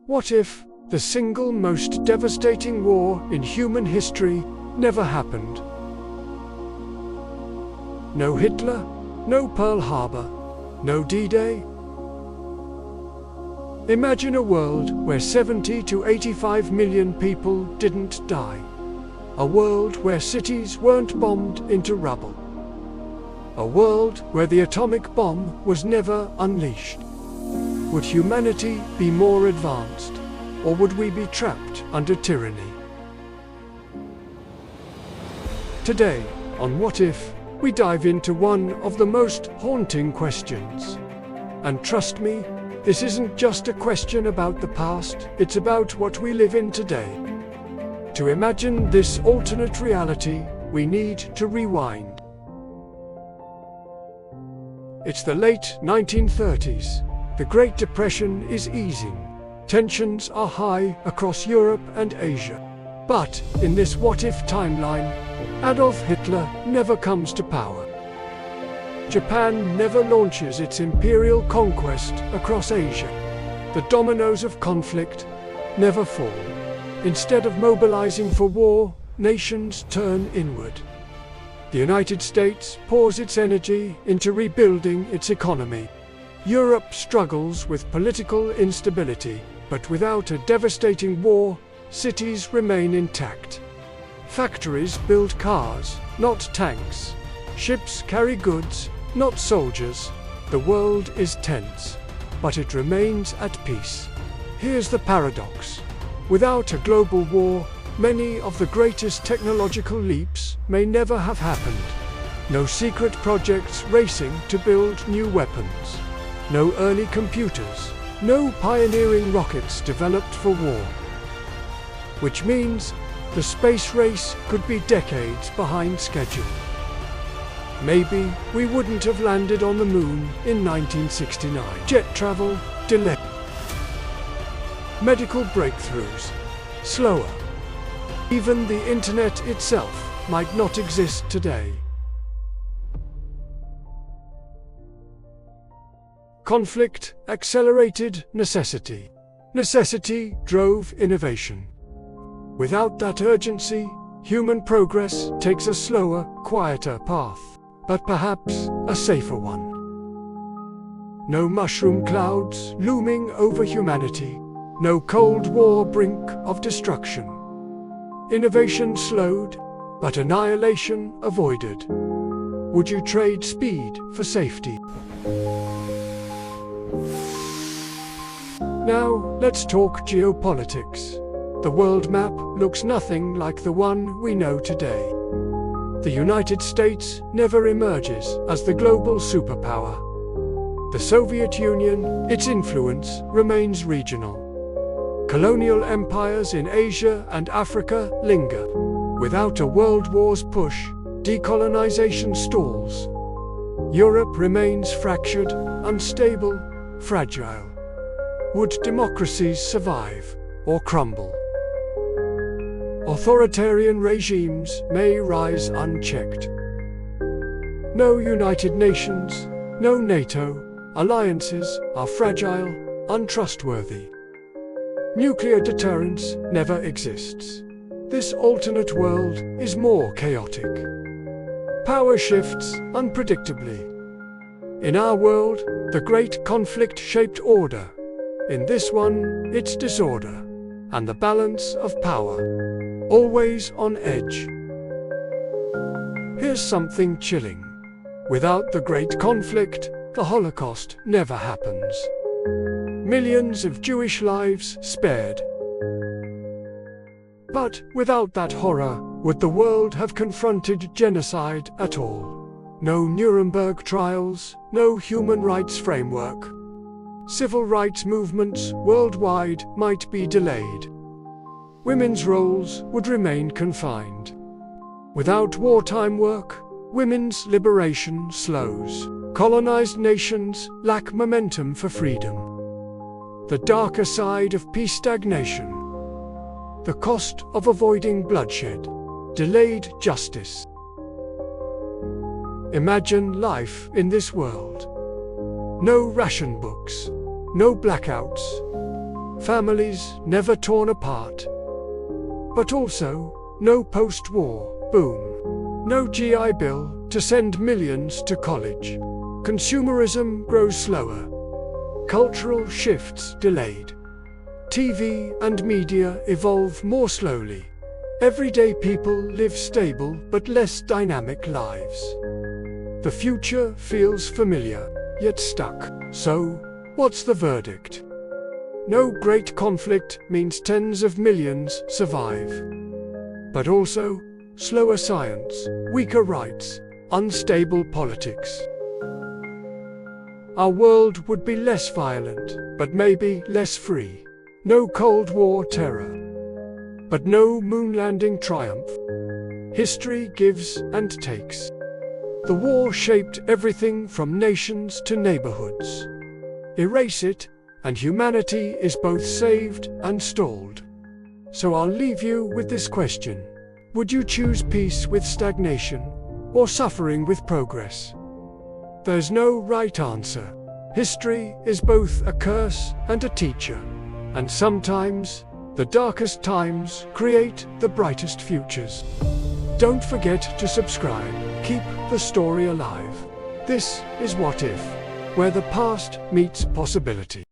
What if the single most devastating war in human history never happened? No Hitler, no Pearl Harbor, no D-Day. Imagine a world where 70 to 85 million people didn't die. A world where cities weren't bombed into rubble. A world where the atomic bomb was never unleashed. Would humanity be more advanced, or would we be trapped under tyranny? Today, on What If, we dive into one of the most haunting questions. And trust me, this isn't just a question about the past, it's about what we live in today. To imagine this alternate reality, we need to rewind. It's the late 1930s. The Great Depression is easing. Tensions are high across Europe and Asia. But in this what-if timeline, Adolf Hitler never comes to power. Japan never launches its imperial conquest across Asia. The dominoes of conflict never fall. Instead of mobilizing for war, nations turn inward. The United States pours its energy into rebuilding its economy. Europe struggles with political instability, but without a devastating war, cities remain intact. Factories build cars, not tanks. Ships carry goods, not soldiers. The world is tense, but it remains at peace. Here's the paradox. Without a global war, many of the greatest technological leaps may never have happened. No secret projects racing to build new weapons. No early computers. No pioneering rockets developed for war. Which means the space race could be decades behind schedule. Maybe we wouldn't have landed on the moon in 1969. Jet travel delayed. Medical breakthroughs slower. Even the internet itself might not exist today. Conflict accelerated necessity. Necessity drove innovation. Without that urgency, human progress takes a slower, quieter path, but perhaps a safer one. No mushroom clouds looming over humanity. No Cold War brink of destruction. Innovation slowed, but annihilation avoided. Would you trade speed for safety? Now, let's talk geopolitics. The world map looks nothing like the one we know today. The United States never emerges as the global superpower. The Soviet Union, its influence remains regional. Colonial empires in Asia and Africa linger. Without a world war's push, decolonization stalls. Europe remains fractured, unstable, fragile. Would democracies survive or crumble? Authoritarian regimes may rise unchecked. No United Nations, no NATO, alliances are fragile, untrustworthy. Nuclear deterrence never exists. This alternate world is more chaotic. Power shifts unpredictably. In our world, the great conflict-shaped order. In this one, it's disorder, and the balance of power, always on edge. Here's something chilling. Without the great conflict, the Holocaust never happens. Millions of Jewish lives spared. But without that horror, would the world have confronted genocide at all? No Nuremberg trials, no human rights framework. Civil rights movements worldwide might be delayed. Women's roles would remain confined. Without wartime work, women's liberation slows. Colonized nations lack momentum for freedom. The darker side of peace stagnation. The cost of avoiding bloodshed. Delayed justice. Imagine life in this world. No ration books. No blackouts. families never torn apart. But also, no post-war boom. No GI Bill to send millions to college. Consumerism grows slower. Cultural shifts delayed. TV and media evolve more slowly. Everyday people live stable but less dynamic lives. The future feels familiar, yet stuck. So, what's the verdict? No great conflict means tens of millions survive. But also, slower science, weaker rights, unstable politics. Our world would be less violent, but maybe less free. No Cold War terror. But no moon landing triumph. History gives and takes. The war shaped everything from nations to neighborhoods. Erase it, and humanity is both saved and stalled. So I'll leave you with this question. Would you choose peace with stagnation, or suffering with progress? There's no right answer. History is both a curse and a teacher. And sometimes, the darkest times create the brightest futures. Don't forget to subscribe. Keep the story alive. This is What If, where the past meets possibility.